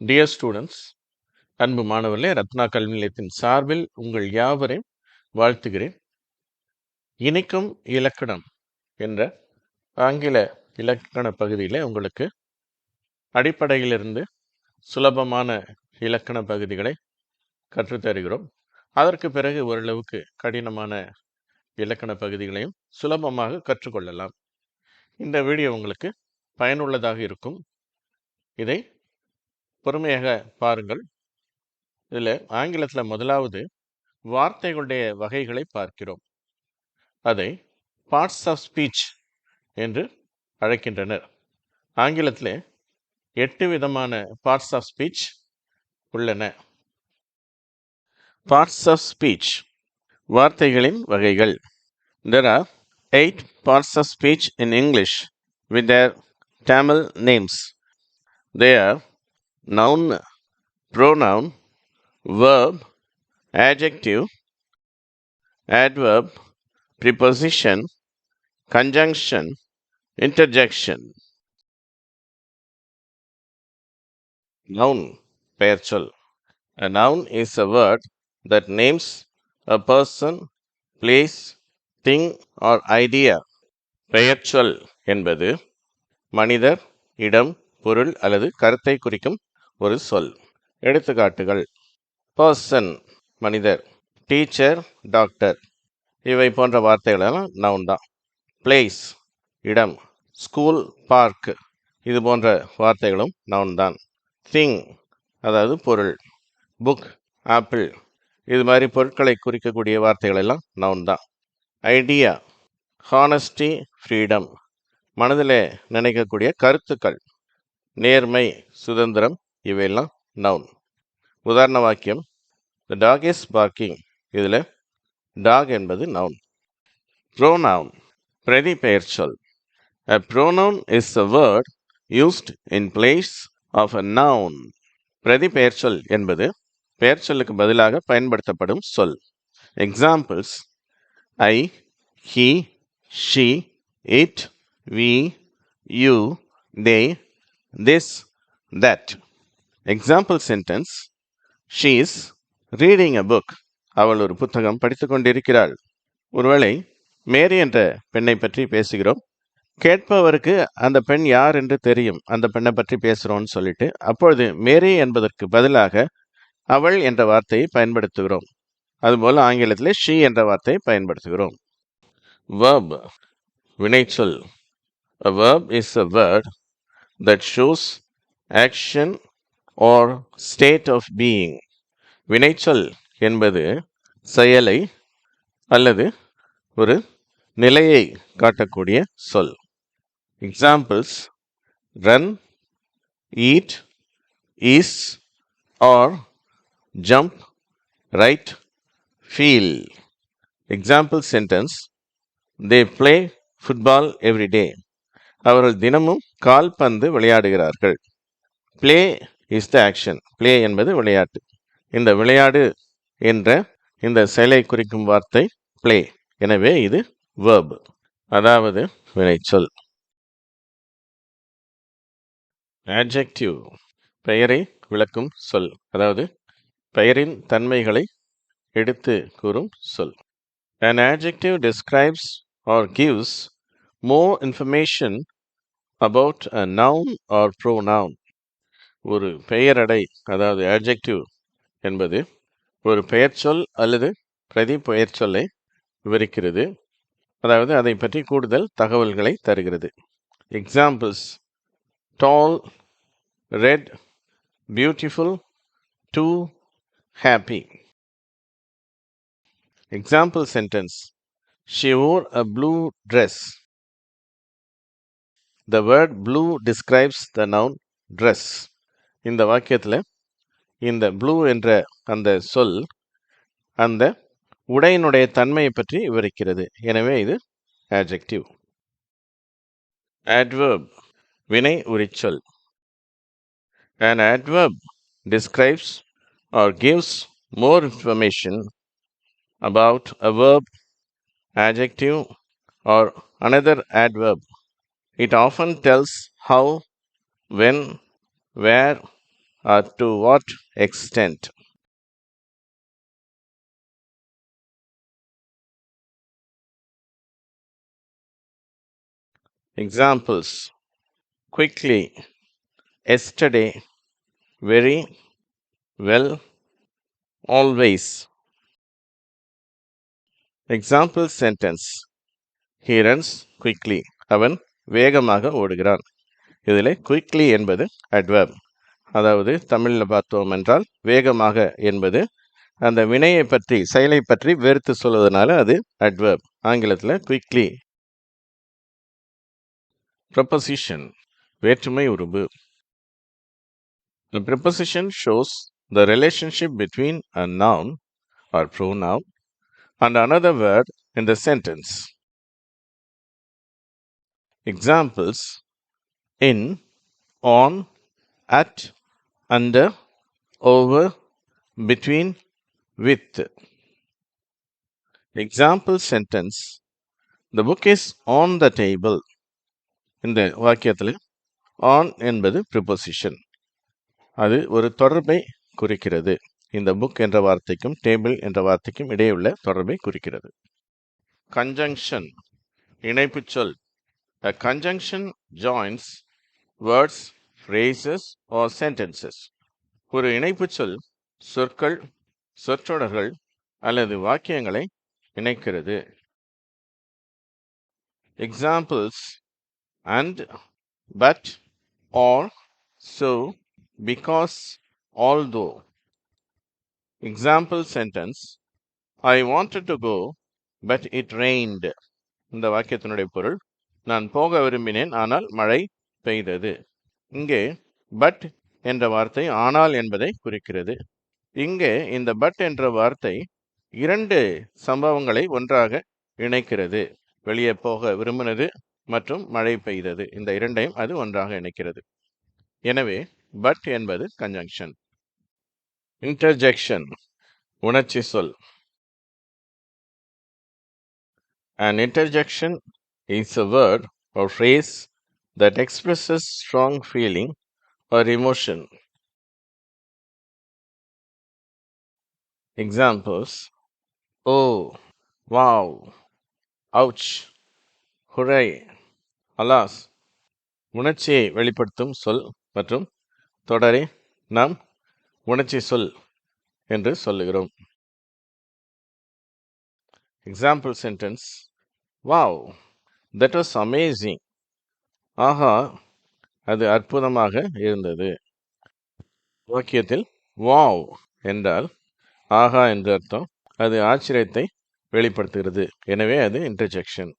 Dear students, அன்பு மாணவர்களே, ரத்னா கல்வி நிலையத்தின் சார்பில் உங்கள் யாவரையும் வாழ்த்துகிறேன். இனிக்கும் இலக்கணம் என்ற ஆங்கில இலக்கண பகுதியில் உங்களுக்கு அடிப்படையிலிருந்து சுலபமான இலக்கண பகுதிகளை கற்றுத்தருகிறோம். அதற்கு பிறகு ஓரளவுக்கு கடினமான இலக்கண பகுதிகளையும் சுலபமாக கற்றுக்கொள்ளலாம். இந்த வீடியோ உங்களுக்கு பயனுள்ளதாக இருக்கும். இதை பொறுமையாக பாருங்கள். இதில் ஆங்கிலத்தில் முதலாவது வார்த்தைகளுடைய வகைகளை பார்க்கிறோம். அதை பார்ட்ஸ் ஆஃப் ஸ்பீச் என்று அழைக்கின்றனர். ஆங்கிலத்தில் 8 விதமான பார்ட்ஸ் ஆஃப் ஸ்பீச் உள்ளன. பார்ட்ஸ் ஆஃப் ஸ்பீச், வார்த்தைகளின் வகைகள். There are 8 parts of speech in English with their Tamil names. They are noun, pronoun, verb, adjective, adverb, preposition, conjunction, interjection. Noun, பெயர்ச்சொல். A noun is a word that names a person, place, thing or idea. பெயர்ச்சொல் என்பது மனிதர், இடம், பொருள் அல்லது கருத்தை குறிக்கும் ஒரு சொல். எடுத்துக்காட்டுகள்: பர்சன் மனிதர், டீச்சர், டாக்டர், இவை போன்ற வார்த்தைகளெல்லாம் நவுன் தான். பிளேஸ் இடம், ஸ்கூல், பார்க், இது போன்ற வார்த்தைகளும் நவுன் தான். திங் அதாவது பொருள், புக், ஆப்பிள், இது மாதிரி பொருட்களை குறிக்கக்கூடிய வார்த்தைகள் எல்லாம் நவுன் தான். ஐடியா, ஹானஸ்டி, ஃப்ரீடம், மனதில் நினைக்கக்கூடிய கருத்துக்கள், நேர்மை, சுதந்திரம், இவையெல்லாம் நவுன். உதாரண வாக்கியம்: The dog is barking. இதில் டாக் என்பது நவுன். ப்ரோனவுன், பிரதி பெயர்ச்சொல். A pronoun is a word used in place of a noun. பிரதி பெயர்ச்சொல் என்பது பெயர்ச்சொல்லுக்கு பதிலாக பயன்படுத்தப்படும் சொல். Examples: I, he, she, it, we, you, they, this, that. Example sentence: She is reading a book. அவள் ஒரு புத்தகம் படித்து கொண்டிருக்கிறாள். ஒருவேளை மேரி என்ற பெண்ணை பற்றி பேசுகிறோம். கேட்பவருக்கு அந்த பெண் யார் என்று தெரியும், அந்த பெண்ணை பற்றி பேசுகிறோம்னு சொல்லிட்டு, அப்பொழுது மேரி என்பதற்கு பதிலாக அவள் என்ற வார்த்தையை பயன்படுத்துகிறோம். அதுபோல் ஆங்கிலத்தில் ஷீ என்ற வார்த்தையை பயன்படுத்துகிறோம். verb, வினைச்சொல். A verb is a word that shows action or state of being. வினைச்சொல் என்பது செயலை அல்லது ஒரு நிலையை காட்டக்கூடிய சொல். Examples: run, eat, is or jump, write, feel. Example sentence: They play football every day. அவர்கள் தினமும் கால்பந்து விளையாடுகிறார்கள். Play is the action. Play என்பது விளையாட்டு. இந்த விளையாடு என்ற இந்த செயலை குறிக்கும் வார்த்தை play. எனவே இது verb, அதாவது வினைச்சொல். Adjective, பெயரை விளக்கும் சொல், அதாவது பெயரின் தன்மைகளை எடுத்து கூறும் சொல். An adjective describes or gives more information about a noun or pronoun. ஒரு பெயரடை, அதாவது adjective என்பது ஒரு பெயர்ச்சொல் அல்லது பிரதி பெயர்ச்சொல்லை விவரிக்கிறது, அதாவது அதை பற்றி கூடுதல் தகவல்களை தருகிறது. Examples: tall, red, beautiful, too, happy. Example sentence: She wore a blue dress. The word blue describes the noun dress. இந்த வாக்கியத்தில் இந்த blue என்ற அந்த சொல் அந்த உடையினுடைய தன்மையை பற்றி விவரிக்கிறது. எனவே இது adjective. Adverb, வினை உரிச்சொல். An adverb describes or gives more information about a verb, adjective or another adverb. It often tells how, when, where To what extent? Examples: quickly, yesterday, very, well, always. Example sentence: he runs quickly. அவன் வேகமாக ஓடுகிறான். இதில் quickly என்பது adverb. அதாவது தமிழில் பார்த்தோம் என்றால் வேகமாக என்பது அந்த வினையை பற்றி செயலை பற்றி வெறுத்து சொல்வதனால அது adverb. ஆங்கிலத்தில் quickly. Preposition, வேற்றுமை உருபு. The preposition shows the relationship between a noun or pronoun and another word in the sentence. Examples: in, on, at, under, over, between, with. Example sentence: the book is on the table. இந்த வாக்கியத்தில் on என்பது preposition. அது ஒரு தொடர்பை குறிக்கிறது. இந்த book என்ற வார்த்தைக்கும் டேபிள் என்ற வார்த்தைக்கும் இடையுள்ள தொடர்பை குறிக்கிறது. கன்ஜங்ஷன், இணைப்புச் சொல். A conjunction joins words, phrases or sentences. ஒரு இணைப்புச் சொல் சொற்கள், சொற்றொடர்கள் அல்லது வாக்கியங்களை இணைக்கிறது. Examples: and, but, or, so, because, although. Example sentence: I wanted to go but it rained. இந்த வாக்கியத்தினுடைய பொருள், நான் போக விரும்பினேன் ஆனால் மழை பெய்தது. இங்கே பட் என்ற வார்த்தை ஆனால் என்பதை குறிக்கிறது. இங்கே இந்த பட் என்ற வார்த்தை இரண்டு சம்பவங்களை ஒன்றாக இணைக்கிறது. வெளியே போக விரும்பினது மற்றும் மழை பெய்தது, இந்த இரண்டையும் அது ஒன்றாக இணைக்கிறது. எனவே பட் என்பது கன்ஜங்ஷன். இன்டர்ஜெக்ஷன், உணர்ச்சி சொல். An interjection is a word or phrase that expresses strong feeling or emotion. Examples: oh, wow, ouch, hooray, alas. உணர்ச்சியை வெளிப்படுத்தும் சொல் மற்றும் தொடரை நாம் உணர்ச்சி சொல் என்று சொல்லுகிறோம். Example sentence: wow, that was amazing. ஆஹா, அது அற்புதமாக இருந்தது. வாக்கியத்தில் வாவ் என்றால் ஆஹா என்று அர்த்தம். அது ஆச்சரியத்தை வெளிப்படுத்துகிறது. எனவே அது இன்டர்ஜெக்ஷன்.